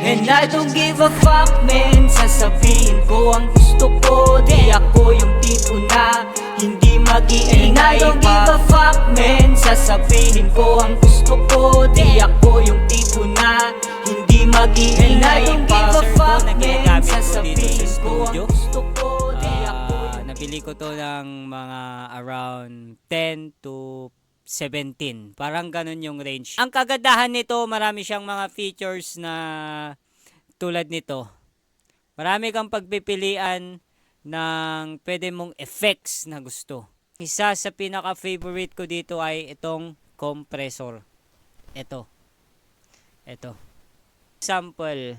And I don't give a fuck man, sasabihin ko ang gusto ko. Di ako yung tipo na hindi mag-iingay pa. And I don't give a fuck man, sasabihin ko ang gusto ko. Di ako yung tipo na hindi mag-iingay pa. And I don't give a fuck man, sasabihin ko ang gusto ko. Nabili ko to ng mga around 10 to 17. Parang ganun yung range. Ang kagandahan nito, marami siyang mga features na tulad nito. Marami kang pagpipilian ng pwede mong effects na gusto. Isa sa pinaka-favorite ko dito ay itong compressor. Ito. Sample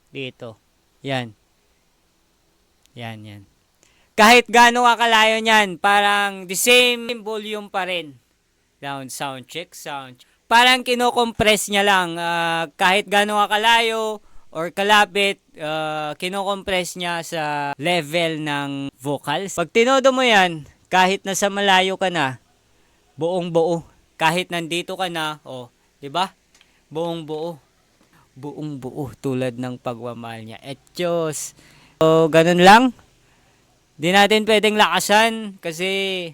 dito. Yan. Kahit gaano kakalayo niyan, parang the same volume pa rin. Down, sound check. Parang kinocompress niya lang. Kahit gaano kakalayo or kalapit, kinocompress niya sa level ng vocals. Pag tinodo mo yan, kahit nasa malayo ka na, buong buo. Kahit nandito ka na, di ba? Buong buo tulad ng pagmamahal niya. Etyos. So, ganun lang. Di natin pwedeng lakasan kasi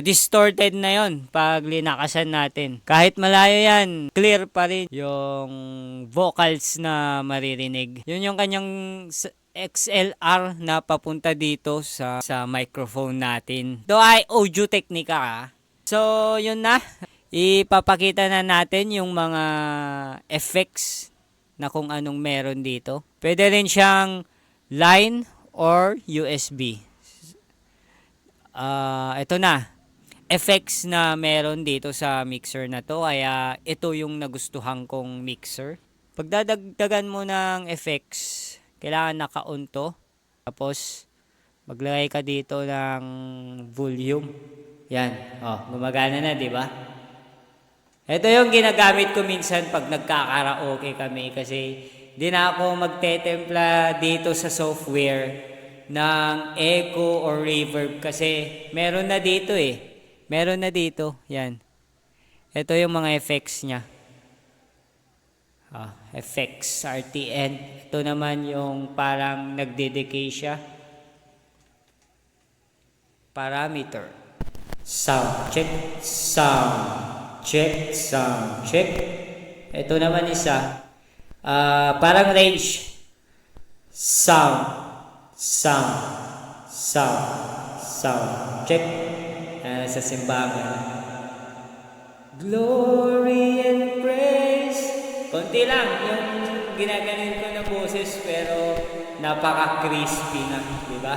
distorted na yon pag linakasan natin. Kahit malayo yan, clear pa rin yung vocals na maririnig. Yun yung kanyang XLR na papunta dito sa microphone natin. Ito ay audio Technica. So, yun na. Ipapakita na natin yung mga effects na kung anong meron dito. Pwede rin siyang line or USB. Ito na. Effects na meron dito sa mixer na to. Kaya ito yung nagustuhan kong mixer. Pagdadagdagan mo ng effects, kailangan naka-on to. Tapos, maglagay ka dito ng volume. Yan. Gumagana na, di ba? Ito yung ginagamit ko minsan pag nagkakaraoke kami kasi di na ako magtetempla dito sa software ng echo or reverb kasi meron na dito Meron na dito. Yan. Ito yung mga effects niya. Effects, RTN. Ito naman yung parang nagde-decay siya. Parameter. Sound check. Ito naman isa. Parang range. Sound check. Sa simbahan. Glory and praise. Konti lang yung ginaganin ko na boses pero napaka-crispy na, di ba?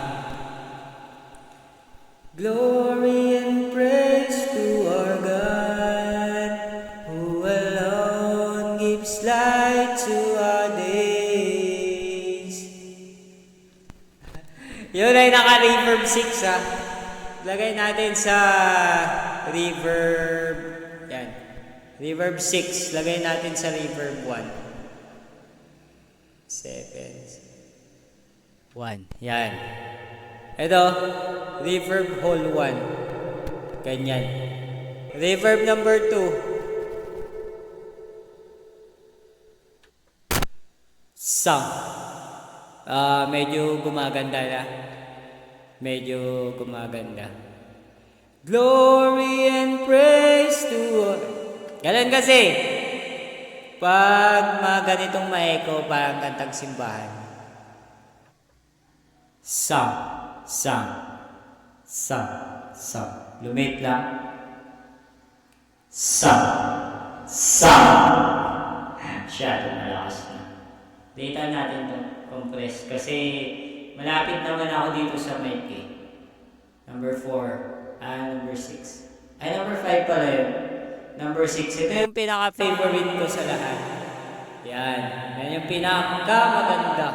Glory and praise to our God who alone gives light to our days. Yun ay naka-reverb 6 Lagay natin sa reverb. Yan. Reverb 6. Lagay natin sa reverb 1. 7. 1. Yan. Ito. Reverb whole 1. Ganyan. Reverb number 2. Sound. Medyo gumaganda na. Glory and praise to God. Ganun kasi. Pag mga ganitong ma-echo, parang kantang simbahan. Sound. Lumit lang. Sound. Masyado malakas na. Data natin to. Compress. Kasi malapit naman ako dito sa mic Number 4. Number 6. Number 5 pala yun. Number 6. Ito yung pinaka-favorite ko sa lahat. Yan. Yan yung pinakamaganda.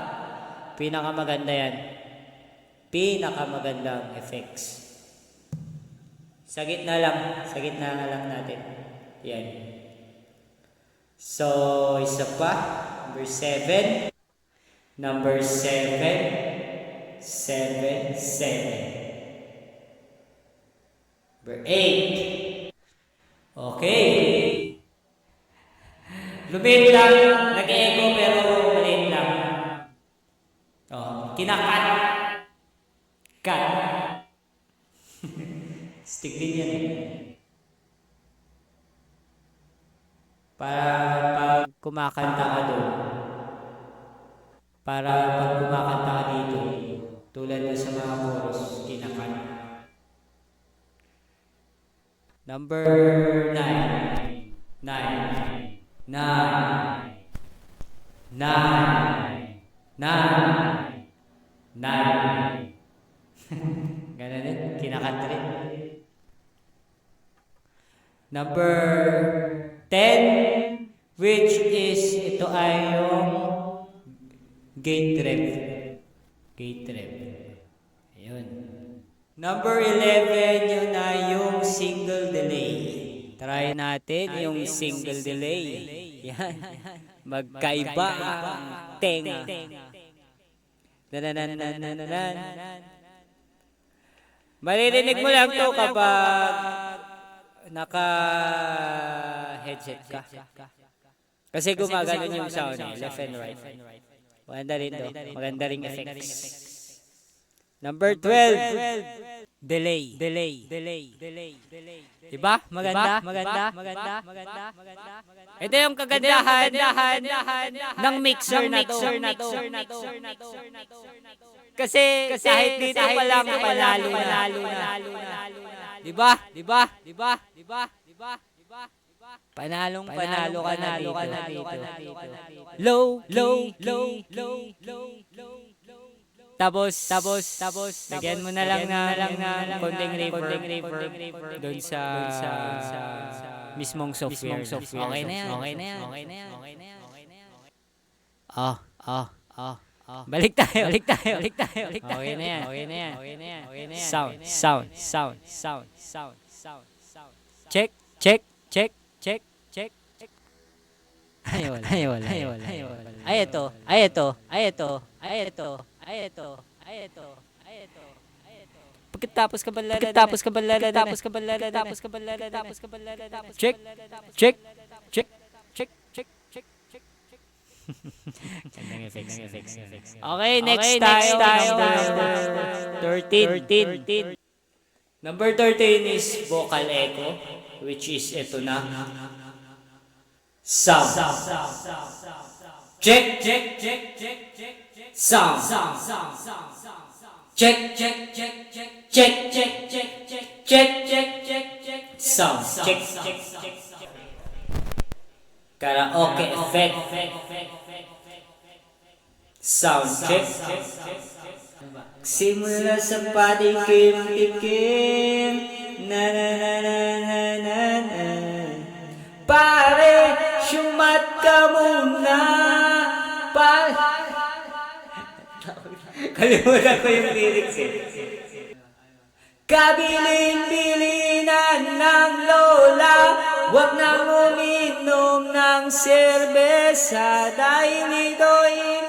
Pinakamaganda yan. Pinakamagandang effects. Sa gitna na lang natin. Yan. So, isa pa. Number 7. Number 7. Number 8. Okay. Lumit lang. Nag-echo pero kinakat. Kat. Stick din yan eh. Para pag kumakanta ka doon. Para pag kumakanta ka dito, tulad na sa mga chorus, kinakat. Number 9. 9. 9. 9. 9. Ganun din, kinakat rin. Number 10, which is, ito ay yung gate rev. Gate rev. Ayun. Number 11, yun na yung single delay. Try natin yung single delay. Yan. Magkaiba ang tenga. Maririnig mo lang to kapag naka-headset ka. Kasi gumaganon yung sound eh, left and right. Maganda rin to. Maganda ring effects. Number 12. Delay. Diba? Maganda. Ito yung kagandahan ng mixer na to. Kasi kahit dito pa lang panalo na. Diba? Panalo ka na dito. Low. Tapos, lagyan mo na lang na konting reverb doon sa mismong software. Okay na yan. Balik tayo. Okay na yan. Sound. Check. Ay, wala. Ay, ito. Pagkatapos ka balala. Check. Okay, next tayo. 13. Number 13 is vocal echo, which is ito na. Sound. Check. Sound. Check. Sound. Check. Karaoke effect. Sound check. Simula sa patikim. Na. Pare, sumat ka muna. Kalimutan ko yung lyrics eh. Kabilin-bilinan ng lola, wag nang uminom ng serbesa dahil ito'y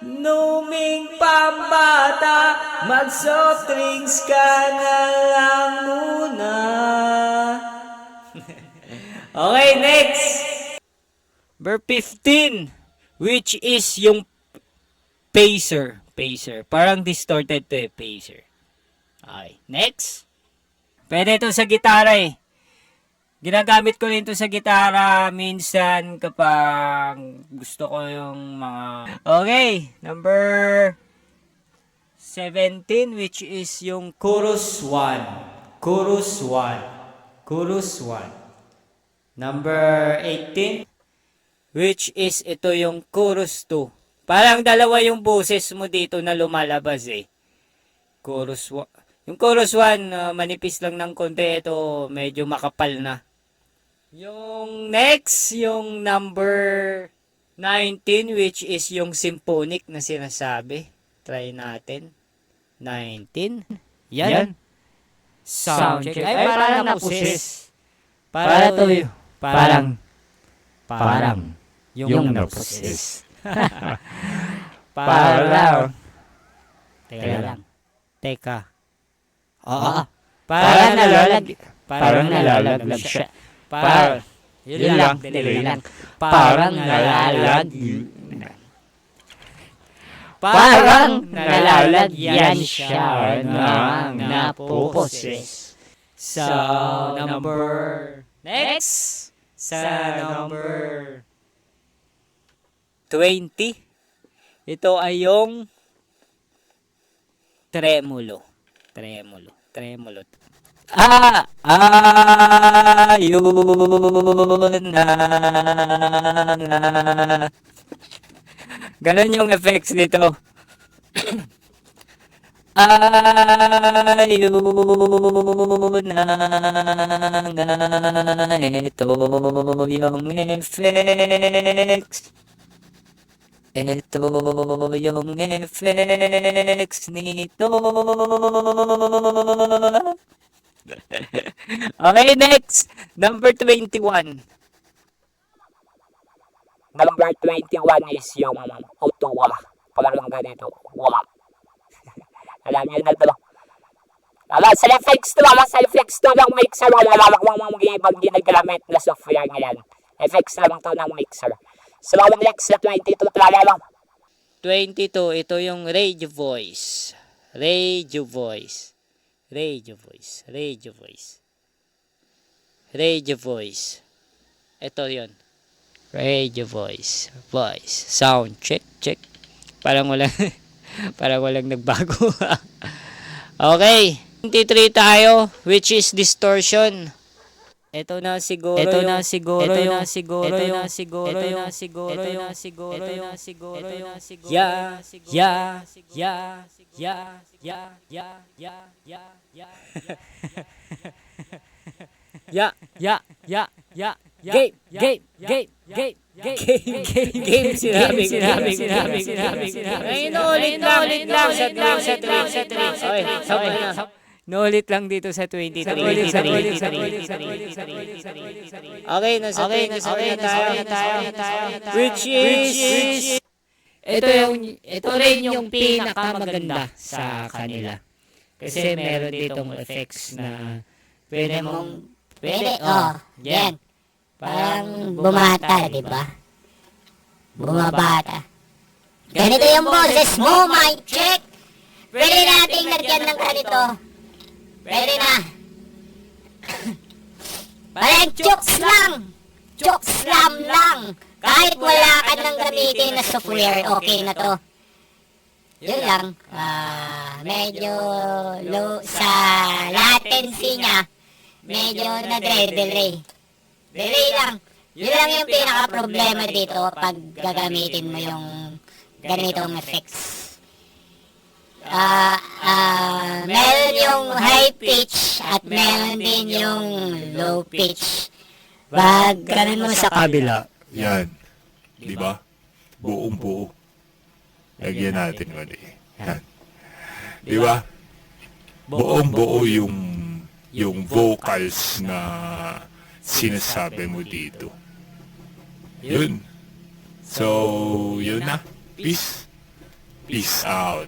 numing pambata, mag-soft drinks ka na lang muna. Okay, next! Number 15, which is yung pacer. Parang distorted to pacer. Okay, next. Pwede ito sa gitara eh. Ginagamit ko rin ito sa gitara minsan kapag gusto ko yung mga... Okay, number 17, which is yung chorus 1. Number 18, which is ito yung chorus 2. Parang dalawa yung boses mo dito na lumalabas eh. Yung chorus 1, manipis lang ng konti. Ito, medyo makapal na. Yung next, yung number 19, which is yung symphonic na sinasabi. Try natin. 19. Yan. Sound check. Ay, parang napusis. Parang yung napusis. Parang. Teka. Oo. Parang nalalaglag siya. Yun lang. Parang nalalaglag. parang nalalagyan siya ng napoposes. Sa number next, sa number 20, ito ay yung tremulo. Ayun na. Ganon yung effects nito. Ayun na nga, ito yung effects. Ito yung effects nito. Okay, next. Number 21. Number 21 is yung auto-wa. Parang ganito. Wa. Alam niyo na to. Sa effects to ng mixer. Wala lang mag ginagamit na software ngayon. Effects lang to ng mixer. So, next sa 22 talaga. 22, ito yung radio voice. Radio voice. Ito yun. Radio voice. Sound check. Parang walang nagbago. Okay. 23 tayo, which is distortion. Ito na siguro yung game sinabi. Ay, ulit lang sa 3. Nulit lang dito sa 23. Okay, nasa tayo. Which is ito rin yung pinakamaganda sa kanila. Kasi meron ditong effects na pwede, yan. Parang bumata, di ba? Bumabata. Ganito yung boses mo, mic check. Pwede nating lagyan ng ganito. Pwede na. Parang chokes lang lang. Kahit wala ka nang gamitin na software, okay na to. Yun lang. Medyo low sa latency niya. Medyo nagre-delay. Delay lang. Yun lang yung pinaka-problema dito pag gagamitin mo yung ganitong effects. Meron yung high pitch at meron din yung low pitch. Pag ganun mo sa kabila. Yan. Di ba? Buong buo. Lagyan natin ulit. Yan. Di ba? Buong buo yung vocals na sinasabi mo dito. Yun. So, yun na. Peace. Peace out.